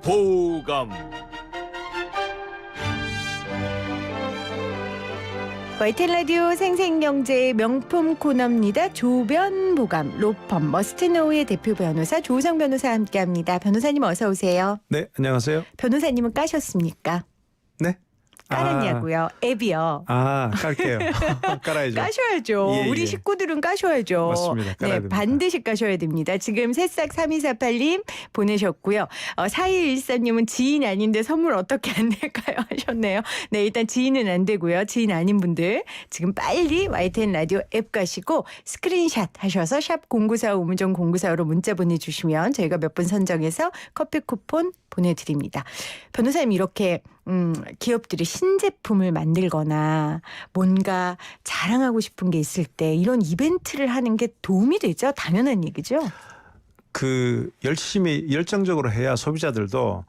교보감. YTN 라디오 생생경제의 명품 코너입니다. 조변보감 로펌 머스트노우의 대표 변호사 조우성 변호사와 함께합니다. 변호사님 어서 오세요. 네, 안녕하세요. 변호사님은 까셨습니까? 네. 깔았냐고요? 앱이요. 깔게요. 깔아야죠. 까셔야죠. 예, 우리 예. 식구들은 까셔야죠. 맞습니다. 깔아야 네, 됩니다. 반드시 까셔야 됩니다. 지금 새싹 3248님 보내셨고요. 4213님은 지인 아닌데 선물 어떻게 안 될까요? 하셨네요. 네, 일단 지인은 안 되고요. 지인 아닌 분들 지금 빨리 YTN 라디오 앱 가시고 스크린샷 하셔서 샵 0945 우문정 0945로 문자 보내주시면 저희가 몇 분 선정해서 커피 쿠폰 보내드립니다. 변호사님 이렇게 기업들이 신제품을 만들거나 뭔가 자랑하고 싶은 게 있을 때 이런 이벤트를 하는 게 도움이 되죠? 당연한 얘기죠? 열심히 열정적으로 해야 소비자들도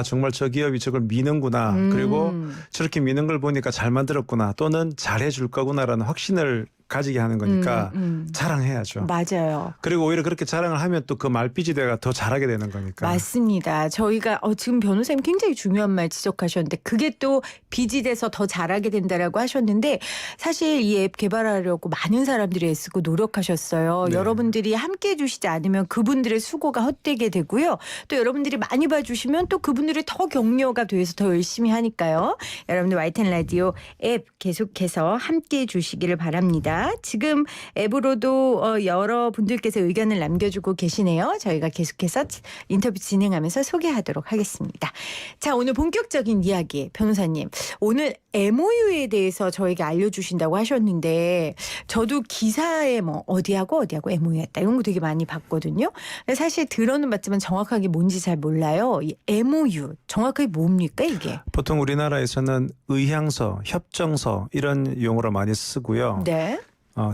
정말 저 기업이 저걸 미는구나. 그리고 저렇게 미는 걸 보니까 잘 만들었구나. 또는 잘해줄 거구나라는 확신을 가지게 하는 거니까 자랑해야죠. 맞아요. 그리고 오히려 그렇게 자랑을 하면 또 그 말삐지대가 더 잘하게 되는 거니까. 맞습니다. 저희가 지금 변호사님 굉장히 중요한 말 지적하셨는데 그게 또 빚이 돼서 더 잘하게 된다라고 하셨는데 사실 이 앱 개발하려고 많은 사람들이 애쓰고 노력하셨어요. 네. 여러분들이 함께 해주시지 않으면 그분들의 수고가 헛되게 되고요. 또 여러분들이 많이 봐주시면 또 그분들이 더 격려가 돼서 더 열심히 하니까요. 여러분들 YTN 라디오 앱 계속해서 함께 해주시기를 바랍니다. 지금 앱으로도 여러분들께서 의견을 남겨주고 계시네요. 저희가 계속해서 인터뷰 진행하면서 소개하도록 하겠습니다. 자, 오늘 본격적인 이야기 변호사님. 오늘 MOU에 대해서 저에게 알려주신다고 하셨는데 저도 기사에 뭐 어디하고 MOU 했다 이런 거 되게 많이 봤거든요. 근데 사실 들어는 봤지만 정확하게 뭔지 잘 몰라요. 이 MOU 정확하게 뭡니까 이게? 보통 우리나라에서는 의향서, 협정서 이런 용어로 많이 쓰고요. 네.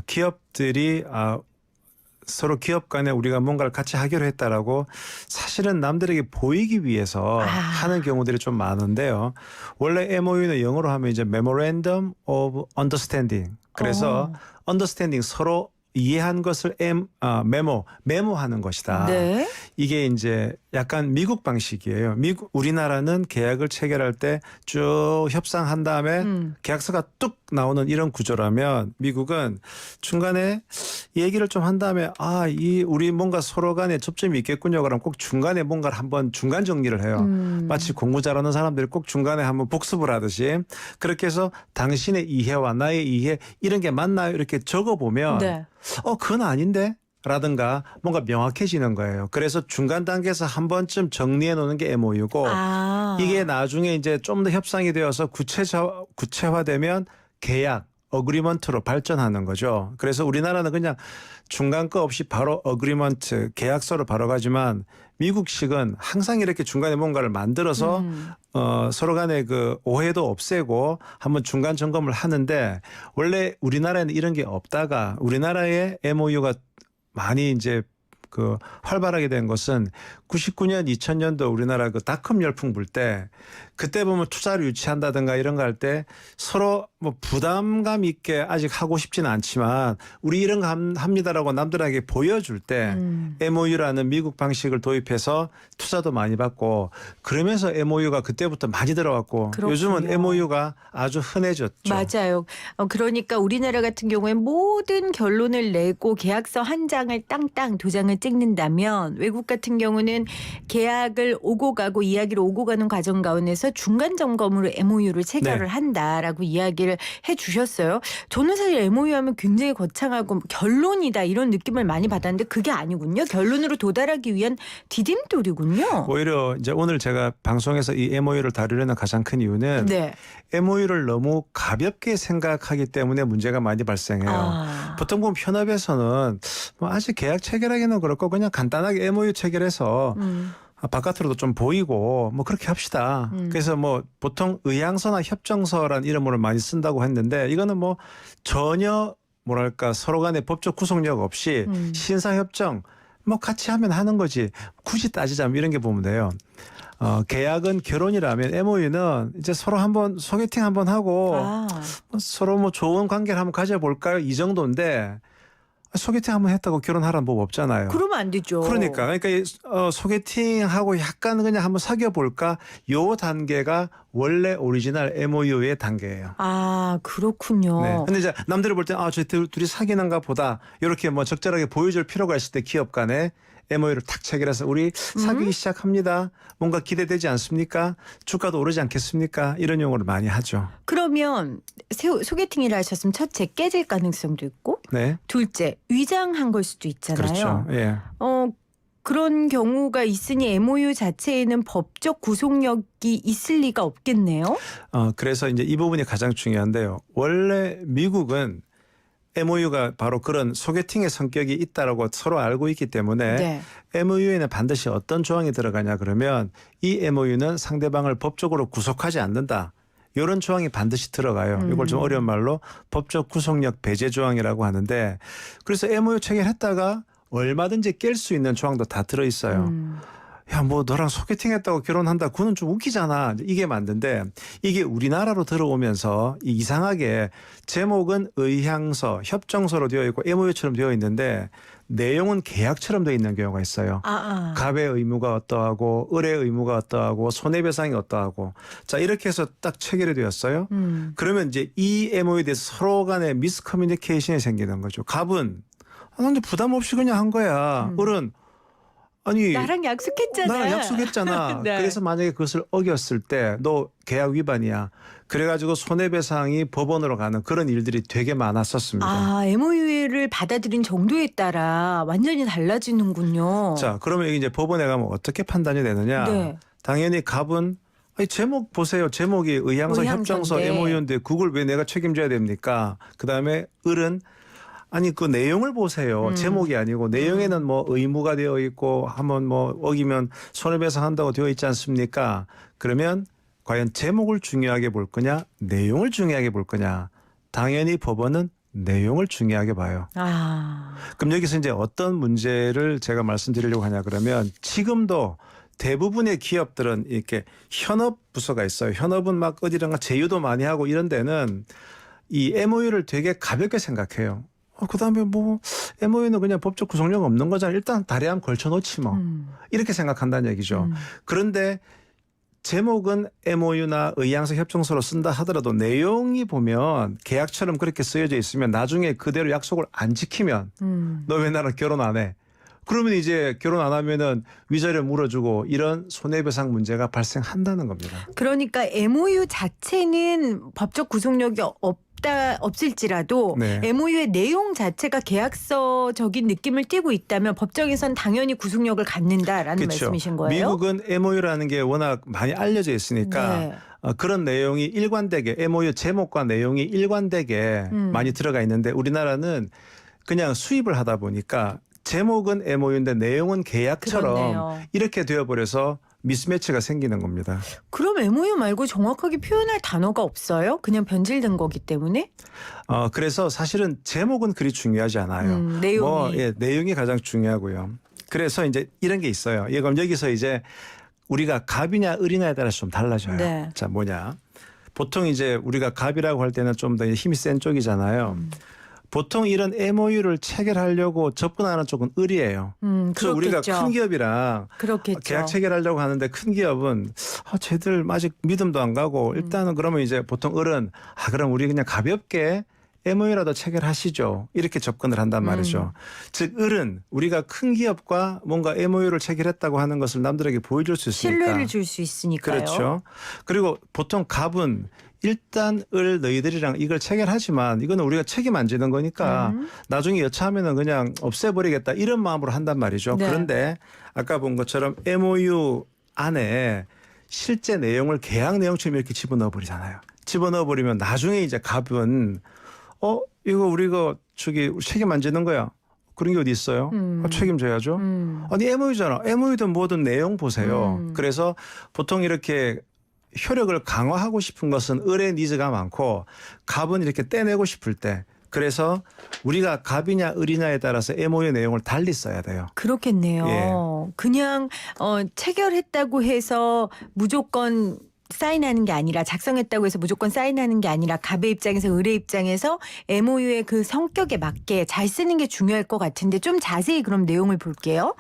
기업들이 서로 기업 간에 우리가 뭔가를 같이 하기로 했다라고 사실은 남들에게 보이기 위해서 하는 경우들이 좀 많은데요. 원래 MOU는 영어로 하면 이제 Memorandum of Understanding. 그래서 Understanding 서로 이해한 것을 메모하는 것이다. 네. 이게 이제 약간 미국 방식이에요. 우리나라는 계약을 체결할 때 쭉 협상한 다음에 계약서가 뚝 나오는 이런 구조라면 미국은 중간에 얘기를 좀 한 다음에 우리 뭔가 서로 간에 접점이 있겠군요. 그럼 꼭 중간에 뭔가를 한번 중간 정리를 해요. 마치 공부 잘하는 사람들이 꼭 중간에 한번 복습을 하듯이 그렇게 해서 당신의 이해와 나의 이해 이런 게 맞나요? 이렇게 적어보면 네. 그건 아닌데? 라든가 뭔가 명확해지는 거예요. 그래서 중간 단계에서 한 번쯤 정리해 놓는 게 MOU고 이게 나중에 이제 좀 더 협상이 되어서 구체화되면 계약, 어그리먼트로 발전하는 거죠. 그래서 우리나라는 그냥 중간 거 없이 바로 어그리먼트, 계약서로 바로 가지만 미국식은 항상 이렇게 중간에 뭔가를 만들어서 서로 간에 그 오해도 없애고 한번 중간 점검을 하는데 원래 우리나라에는 이런 게 없다가 우리나라의 MOU가 많이 이제 활발하게 된 것은 99년, 2000년도 우리나라 닷컴 열풍 불 때 그때 보면 투자를 유치한다든가 이런 거 할 때 서로 뭐 부담감 있게 아직 하고 싶지는 않지만 우리 이런 거 합니다라고 남들에게 보여줄 때 MOU라는 미국 방식을 도입해서 투자도 많이 받고 그러면서 MOU가 그때부터 많이 들어왔고 그렇군요. 요즘은 MOU가 아주 흔해졌죠. 맞아요. 그러니까 우리나라 같은 경우에 모든 결론을 내고 계약서 한 장을 땅땅 도장을 찍는다면 외국 같은 경우는 계약을 오고 가고 이야기를 오고 가는 과정 가운데서 중간 점검으로 MOU를 체결을 한다라고 이야기를 해 주셨어요. 저는 사실 MOU 하면 굉장히 거창하고 결론이다 이런 느낌을 많이 받았는데 그게 아니군요. 결론으로 도달하기 위한 디딤돌이군요. 오히려 이제 오늘 제가 방송에서 이 MOU를 다루려는 가장 큰 이유는 MOU를 너무 가볍게 생각하기 때문에 문제가 많이 발생해요. 보통 보면 현업에서는 아직 계약 체결하기는 그렇고 그냥 간단하게 MOU 체결해서 바깥으로도 좀 보이고 그렇게 합시다. 그래서 보통 의향서나 협정서란 이름으로 많이 쓴다고 했는데 이거는 전혀 서로 간에 법적 구속력 없이 신사협정 같이 하면 하는 거지. 굳이 따지자면 이런 게 보면 돼요. 계약은 결혼이라면 MOU는 이제 서로 한번 소개팅 한번 하고 서로 좋은 관계를 한번 가져볼까요? 이 정도인데 소개팅 한번 했다고 결혼하라는 법 없잖아요. 그러면 안 되죠. 그러니까 소개팅하고 약간 그냥 한번 사귀어 볼까 요 단계가 원래 오리지널 MOU의 단계예요. 아, 그렇군요. 네. 근데 이제 남들이 볼 때 저 둘이 사귀는가 보다 이렇게 뭐 적절하게 보여줄 필요가 있을 때 기업 간에 MOU를 탁 체결해서 우리 사귀기 시작합니다. 뭔가 기대되지 않습니까? 주가도 오르지 않겠습니까? 이런 용어를 많이 하죠. 그러면 소개팅을 하셨으면 첫째 깨질 가능성도 있고 네. 둘째 위장한 걸 수도 있잖아요. 그렇죠. 예. 그런 경우가 있으니 MOU 자체에는 법적 구속력이 있을 리가 없겠네요. 그래서 이제 이 부분이 가장 중요한데요. 원래 미국은 MOU가 바로 그런 소개팅의 성격이 있다라고 서로 알고 있기 때문에 네. MOU에는 반드시 어떤 조항이 들어가냐 그러면 이 MOU는 상대방을 법적으로 구속하지 않는다. 이런 조항이 반드시 들어가요. 이걸 좀 어려운 말로 법적 구속력 배제 조항이라고 하는데 그래서 MOU 체결했다가 얼마든지 깰 수 있는 조항도 다 들어있어요. 야, 뭐 너랑 소개팅했다고 결혼한다. 그거는 좀 웃기잖아. 이게 맞는데 이게 우리나라로 들어오면서 이상하게 제목은 의향서, 협정서로 되어 있고 MOU처럼 되어 있는데 내용은 계약처럼 되어 있는 경우가 있어요. 갑의 의무가 어떠하고 을의 의무가 어떠하고 손해배상이 어떠하고 자 이렇게 해서 딱 체결이 되었어요. 그러면 이제 이 MOU에 대해서 서로 간에 미스커뮤니케이션이 생기는 거죠. 갑은 근데 부담 없이 그냥 한 거야. 을은 아니 나랑 약속했잖아. 나랑 약속했잖아. 네. 그래서 만약에 그것을 어겼을 때 너 계약 위반이야. 그래가지고 손해배상이 법원으로 가는 그런 일들이 되게 많았었습니다. MOU를 받아들인 정도에 따라 완전히 달라지는군요. 자, 그러면 이게 이제 법원에 가면 어떻게 판단이 되느냐? 네. 당연히 갑은 제목 보세요. 제목이 의향서, 협정서, MOU인데 그걸 왜 내가 책임져야 됩니까? 그다음에 을은 아니 그 내용을 보세요. 제목이 아니고 내용에는 뭐 의무가 되어 있고 한번 뭐 어기면 손해배상한다고 되어 있지 않습니까? 그러면 과연 제목을 중요하게 볼 거냐, 내용을 중요하게 볼 거냐? 당연히 법원은 내용을 중요하게 봐요. 그럼 여기서 이제 어떤 문제를 제가 말씀드리려고 하냐 그러면 지금도 대부분의 기업들은 이렇게 현업 부서가 있어요. 현업은 막 어디론가 제휴도 많이 하고 이런 데는 이 MOU를 되게 가볍게 생각해요. 그다음에 뭐 MOU는 그냥 법적 구속력 없는 거잖아. 일단 다리 한번 걸쳐놓지 뭐. 이렇게 생각한다는 얘기죠. 그런데 제목은 MOU나 의향서 협정서로 쓴다 하더라도 내용이 보면 계약처럼 그렇게 쓰여져 있으면 나중에 그대로 약속을 안 지키면 너 왜 나랑 결혼 안 해? 그러면 이제 결혼 안 하면은 위자료 물어주고 이런 손해배상 문제가 발생한다는 겁니다. 그러니까 MOU 자체는 법적 구속력이 없을지라도 네. MOU의 내용 자체가 계약서적인 느낌을 띠고 있다면 법정에선 당연히 구속력을 갖는다라는 그렇죠. 말씀이신 거예요? 미국은 MOU라는 게 워낙 많이 알려져 있으니까 네. 그런 내용이 일관되게 MOU 제목과 내용이 일관되게 많이 들어가 있는데 우리나라는 그냥 수입을 하다 보니까 제목은 MOU인데 내용은 계약처럼 그렇네요. 이렇게 되어버려서 미스매치가 생기는 겁니다. 그럼 MOU 말고 정확하게 표현할 단어가 없어요? 그냥 변질된 거기 때문에? 그래서 사실은 제목은 그리 중요하지 않아요. 내용이. 내용이 가장 중요하고요. 그래서 이제 이런 게 있어요. 그럼 여기서 이제 우리가 갑이냐 을이냐에 따라서 좀 달라져요. 네. 자, 뭐냐. 보통 이제 우리가 갑이라고 할 때는 좀 더 힘이 센 쪽이잖아요. 보통 이런 MOU를 체결하려고 접근하는 쪽은 을이에요. 그래서 우리가 큰 기업이랑 그렇겠죠. 계약 체결하려고 하는데 큰 기업은 쟤들 아직 믿음도 안 가고 일단은 그러면 이제 보통 을은 그럼 우리 그냥 가볍게 MOU라도 체결하시죠. 이렇게 접근을 한단 말이죠. 즉 을은 우리가 큰 기업과 뭔가 MOU를 체결했다고 하는 것을 남들에게 보여줄 수 있으니까. 신뢰를 줄 수 있으니까요. 그렇죠. 그리고 보통 갑은 일단 너희들이랑 이걸 체결하지만 이거는 우리가 책임 안 지는 거니까 나중에 여차하면은 그냥 없애버리겠다 이런 마음으로 한단 말이죠. 네. 그런데 아까 본 것처럼 MOU 안에 실제 내용을 계약 내용처럼 이렇게 집어넣어 버리잖아요. 집어넣어 버리면 나중에 이제 갑은 이거 우리가 책임 안 지는 거야. 그런 게 어디 있어요? 책임져야죠. 아니 MOU잖아. MOU든 뭐든 내용 보세요. 그래서 보통 이렇게 효력을 강화하고 싶은 것은 을의 니즈가 많고 갑은 이렇게 떼내고 싶을 때 그래서 우리가 갑이냐 을이냐에 따라서 MOU 내용을 달리 써야 돼요. 그렇겠네요. 예. 그냥 체결했다고 해서 무조건 사인하는 게 아니라 작성했다고 해서 무조건 사인하는 게 아니라 갑의 입장에서 을의 입장에서 MOU의 그 성격에 맞게 잘 쓰는 게 중요할 것 같은데 좀 자세히 그럼 내용을 볼게요.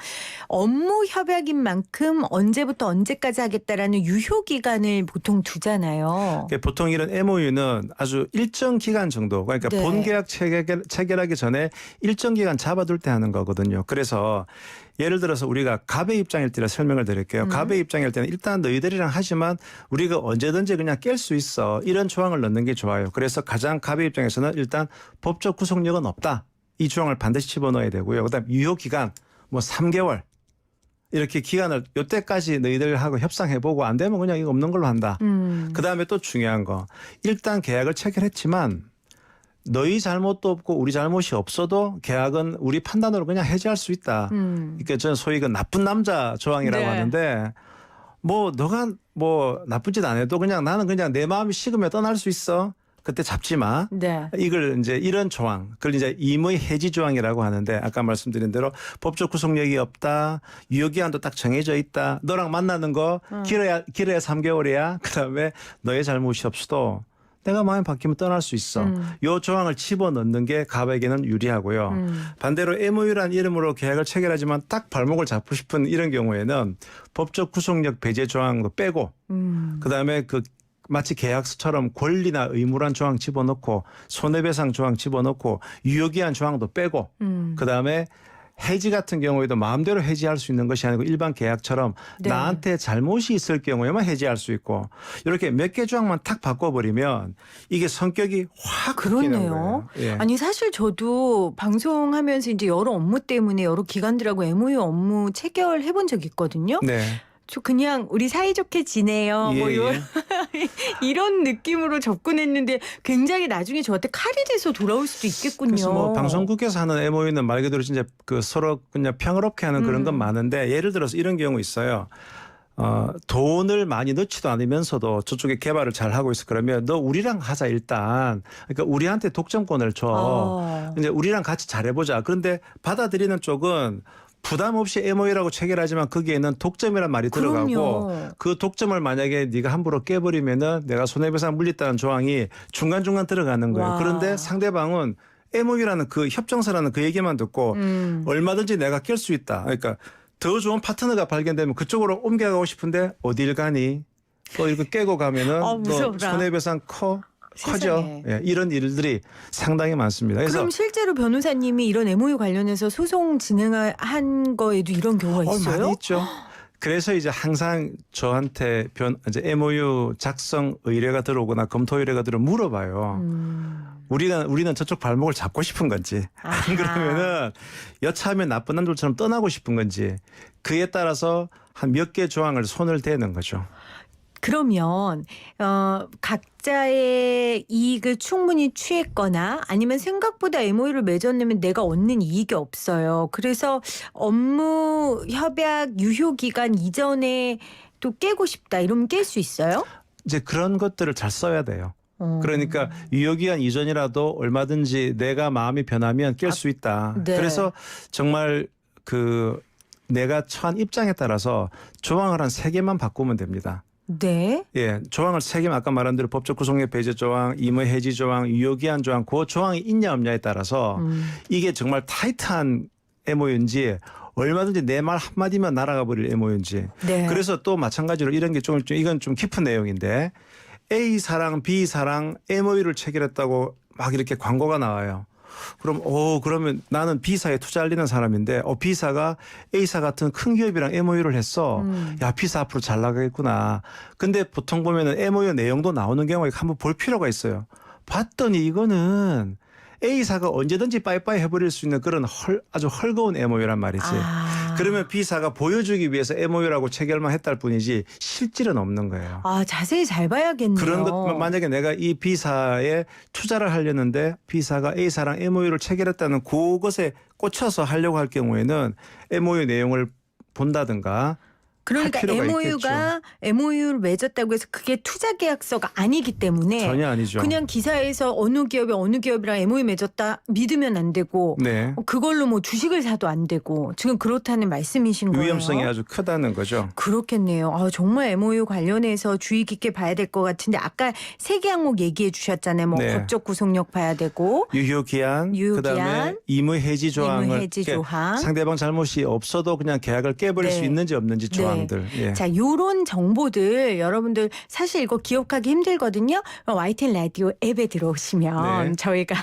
업무 협약인 만큼 언제부터 언제까지 하겠다라는 유효 기간을 보통 두잖아요. 보통 이런 MOU는 아주 일정 기간 정도 그러니까 네. 본계약 체결하기 전에 일정 기간 잡아둘 때 하는 거거든요. 그래서 예를 들어서 우리가 갑의 입장일 때를 설명을 드릴게요. 갑의 입장일 때는 일단 너희들이랑 하지만 우리가 언제든지 그냥 깰 수 있어. 이런 조항을 넣는 게 좋아요. 그래서 가장 갑의 입장에서는 일단 법적 구속력은 없다. 이 조항을 반드시 집어넣어야 되고요. 그다음 유효 기간 뭐 3개월 이렇게 기간을 요때까지 너희들하고 협상해보고 안 되면 그냥 이거 없는 걸로 한다. 그다음에 또 중요한 거 일단 계약을 체결했지만 너희 잘못도 없고 우리 잘못이 없어도 계약은 우리 판단으로 그냥 해지할 수 있다. 그러니까 저는 소위 그 나쁜 남자 조항이라고 네. 하는데 뭐 너가 뭐 나쁜 짓 안 해도 그냥 나는 그냥 내 마음이 식으면 떠날 수 있어. 그때 잡지 마. 네. 이걸 이제 이런 조항, 그걸 이제 임의 해지 조항이라고 하는데 아까 말씀드린 대로 법적 구속력이 없다, 유효기한도 딱 정해져 있다, 너랑 만나는 거 길어야 3개월이야. 그다음에 너의 잘못이 없어도 내가 마음이 바뀌면 떠날 수 있어. 요 조항을 집어넣는 게 갑에게는 유리하고요. 반대로 MOU란 이름으로 계약을 체결하지만 딱 발목을 잡고 싶은 이런 경우에는 법적 구속력 배제 조항도 빼고 그다음에 그 마치 계약서처럼 권리나 의무란 조항 집어넣고 손해배상 조항 집어넣고 유효기한 조항도 빼고 그다음에 해지 같은 경우에도 마음대로 해지할 수 있는 것이 아니고 일반 계약처럼 네. 나한테 잘못이 있을 경우에만 해지할 수 있고 이렇게 몇 개 조항만 탁 바꿔버리면 이게 성격이 확 바뀌는 그러네요. 거예요. 예. 아니 사실 저도 방송하면서 이제 여러 업무 때문에 여러 기관들하고 MOU 업무 체결해 본 적이 있거든요. 네. 저 그냥 우리 사이좋게 지내요. 뭐 예, 이런, 예. 이런 느낌으로 접근했는데 굉장히 나중에 저한테 칼이 돼서 돌아올 수도 있겠군요. 그래서 뭐 방송국에서 하는 MOU는 말 그대로 진짜 그 서로 그냥 평화롭게 하는 그런 건 많은데 예를 들어서 이런 경우 있어요. 돈을 많이 넣지도 않으면서도 저쪽에 개발을 잘 하고 있어. 그러면 너 우리랑 하자 일단. 그러니까 우리한테 독점권을 줘. 이제 우리랑 같이 잘해보자. 그런데 받아들이는 쪽은 부담 없이 MOU라고 체결하지만 거기에는 독점이란 말이 들어가고 그럼요. 그 독점을 만약에 네가 함부로 깨버리면은 내가 손해배상 물리다는 조항이 중간중간 들어가는 거예요. 와. 그런데 상대방은 MOU라는 그 협정서라는 그 얘기만 듣고 얼마든지 내가 깰 수 있다. 그러니까 더 좋은 파트너가 발견되면 그쪽으로 옮겨가고 싶은데 어딜 가니? 또 이거 깨고 가면은 또 무서워라. 손해배상 커져. 세상에. 예, 이런 일들이 상당히 많습니다. 그래서 그럼 실제로 변호사님이 이런 MOU 관련해서 소송 진행한 거에도 이런 경우가 있어요? 많이 있죠. 그래서 이제 항상 저한테 이제 MOU 작성 의뢰가 들어오거나 검토 의뢰가 들어오면 물어봐요. 우리는 저쪽 발목을 잡고 싶은 건지 안 아하. 그러면은 여차하면 나쁜 남들처럼 떠나고 싶은 건지 그에 따라서 한 몇 개 조항을 손을 대는 거죠. 그러면 각자의 이익을 충분히 취했거나 아니면 생각보다 MOU를 맺었으면 내가 얻는 이익이 없어요. 그래서 업무 협약 유효 기간 이전에 또 깨고 싶다 이러면 깰 수 있어요? 이제 그런 것들을 잘 써야 돼요. 그러니까 유효기한 이전이라도 얼마든지 내가 마음이 변하면 깰 수 있다. 네. 그래서 정말 그 내가 처한 입장에 따라서 조항을 한 3개만 바꾸면 됩니다. 네. 예, 조항을 3개만 아까 말한 대로 법적 구속력 배제 조항, 임의 해지 조항, 유효기한 조항 그 조항이 있냐 없냐에 따라서 이게 정말 타이트한 MOU인지 얼마든지 내 말 한마디면 날아가 버릴 MOU인지. 네. 그래서 또 마찬가지로 이런 게 좀 이건 좀 깊은 내용인데 A사랑 B사랑 MOU를 체결했다고 막 이렇게 광고가 나와요. 그러면 나는 B사에 투자하려는 사람인데 B사가 A사 같은 큰 기업이랑 MOU를 했어. 야, B사 앞으로 잘 나가겠구나. 근데 보통 보면은 MOU 내용도 나오는 경우에 한번 볼 필요가 있어요. 봤더니 이거는 A사가 언제든지 빠이빠이 해버릴 수 있는 그런 아주 헐거운 MOU란 말이지. 그러면 B사가 보여주기 위해서 MOU라고 체결만 했다를 뿐이지 실질은 없는 거예요. 자세히 잘 봐야겠네요. 그런 것 만약에 내가 이 B사에 투자를 하려는데 B사가 A사랑 MOU를 체결했다는 그것에 꽂혀서 하려고 할 경우에는 MOU 내용을 본다든가 그러니까 필요가 MOU가 MOU를 맺었다고 해서 그게 투자 계약서가 아니기 때문에 전혀 아니죠. 그냥 기사에서 어느 기업이 어느 기업이랑 MOU 맺었다 믿으면 안 되고 네. 그걸로 뭐 주식을 사도 안 되고 지금 그렇다는 말씀이신 거예요. 위험성이 아주 크다는 거죠. 그렇겠네요. 정말 MOU 관련해서 주의 깊게 봐야 될 것 같은데 아까 세 개 항목 얘기해 주셨잖아요. 뭐 네. 법적 구속력 봐야 되고 유효 기한, 그다음에 의무 해지 조항을 의무 해지 이렇게 조항. 상대방 잘못이 없어도 그냥 계약을 깨버릴 네. 수 있는지 없는지 조항들. 예. 자, 요런 정보들 여러분들 사실 이거 기억하기 힘들거든요. YTN 라디오 앱에 들어오시면 네. 저희가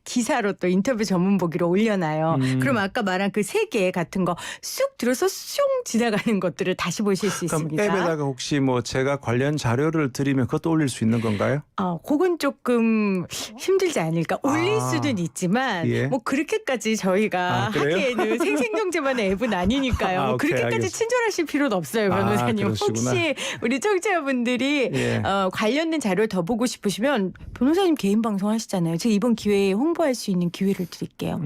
기사로 또 인터뷰 전문 보기로 올려놔요. 그럼 아까 말한 그 세 개 같은 거 쑥 들어서 쑥 지나가는 것들을 다시 보실 수 그럼 있습니다. 앱에다가 혹시 뭐 제가 관련 자료를 드리면 그것도 올릴 수 있는 건가요? 그건 조금 힘들지 않을까. 올릴 수는 있지만 예. 뭐 그렇게까지 저희가 그래요? 하기에는 생생경제만의 앱은 아니니까요. 오케이, 그렇게까지 알겠습니다. 친절하실 필요는 없어요, 변호사님. 그러시구나. 혹시 우리 청취자분들이 예. 관련된 자료를 더 보고 싶으시면 변호사님 개인 방송 하시잖아요. 제가 이번 기회에 홍보할 수 있는 기회를 드릴게요.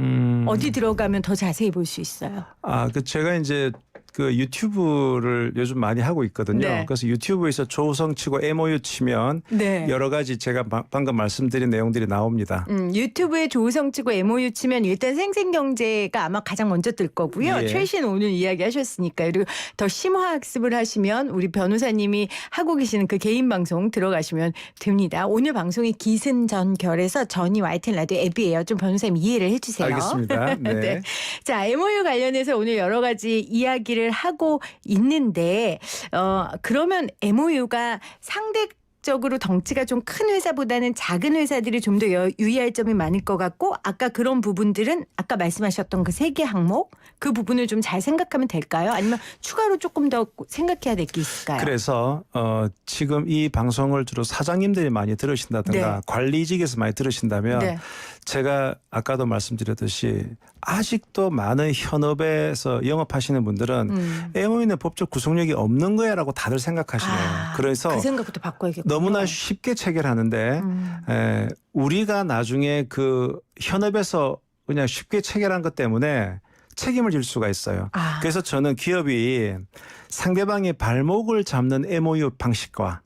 어디 들어가면 더 자세히 볼 수 있어요. 제가 이제 그 유튜브를 요즘 많이 하고 있거든요. 네. 그래서 유튜브에서 조우성 치고 MOU 치면 네. 여러 가지 제가 방금 말씀드린 내용들이 나옵니다. 유튜브에 조우성 치고 MOU 치면 일단 생생경제가 아마 가장 먼저 뜰 거고요. 예. 최신 오늘 이야기 하셨으니까. 그리고 더 심화학습을 하시면 우리 변호사님이 하고 계시는 그 개인 방송 들어가시면 됩니다. 오늘 방송이 기승전결해서 전이 YTN 라디오 앱이에요. 좀 변호사님 이해를 해주세요. 알겠습니다. 네. 네. 자, MOU 관련해서 오늘 여러 가지 이야기를 하고 있는데 그러면 MOU가 상대적으로 덩치가 좀 큰 회사보다는 작은 회사들이 좀 더 유의할 점이 많을 것 같고 아까 그런 부분들은 아까 말씀하셨던 그 세 개 항목 그 부분을 좀 잘 생각하면 될까요? 아니면 추가로 조금 더 생각해야 될 게 있을까요? 그래서 지금 이 방송을 주로 사장님들이 많이 들으신다든가 네. 관리직에서 많이 들으신다면 네. 제가 아까도 말씀드렸듯이 아직도 많은 현업에서 영업하시는 분들은 MOU는 법적 구속력이 없는 거야라고 다들 생각하시네요. 그래서 그 생각부터 바꿔야겠군요. 너무나 쉽게 체결하는데 우리가 나중에 그 현업에서 그냥 쉽게 체결한 것 때문에 책임을 질 수가 있어요. 그래서 저는 기업이 상대방의 발목을 잡는 MOU 방식과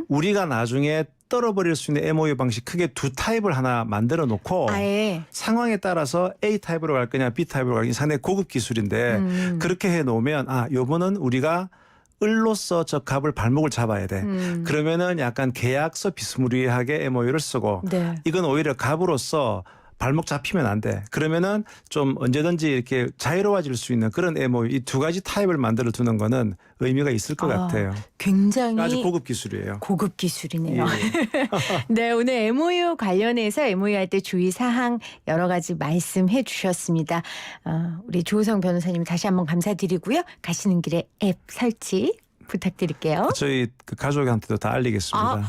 우리가 나중에 떨어버릴 수 있는 MOU 방식 크게 두 타입을 하나 만들어 놓고 아예 상황에 따라서 A 타입으로 갈 거냐 B 타입으로 갈 거냐 상당히 고급 기술인데 그렇게 해 놓으면 요번은 우리가 을로서 저 갑을 발목을 잡아야 돼. 그러면은 약간 계약서 비스무리하게 MOU를 쓰고 네. 이건 오히려 갑으로서 발목 잡히면 안 돼. 그러면은 좀 언제든지 이렇게 자유로워질 수 있는 그런 MOU 이 두 가지 타입을 만들어 두는 거는 의미가 있을 것 같아요. 굉장히 아주 고급 기술이에요. 고급 기술이네요. 예. 네, 오늘 MOU 관련해서 MOU 할 때 주의 사항 여러 가지 말씀해 주셨습니다. 우리 조우성 변호사님 다시 한번 감사드리고요. 가시는 길에 앱 설치 부탁드릴게요. 저희 그 가족한테도 다 알리겠습니다.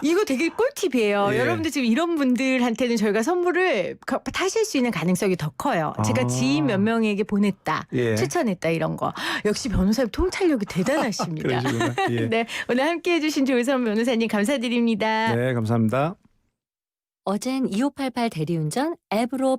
이거 되게 꿀팁이에요. 예. 여러분들 지금 이런 분들한테는 저희가 선물을 타실 수 있는 가능성이 더 커요. 제가 지인 몇 명에게 보냈다, 예. 추천했다 이런 거. 역시 변호사님 통찰력이 대단하십니다. 그러시구나. 예. 네, 오늘 함께해 주신 조우성 변호사님 감사드립니다. 네, 감사합니다. 어젠 2588 대리운전 앱으로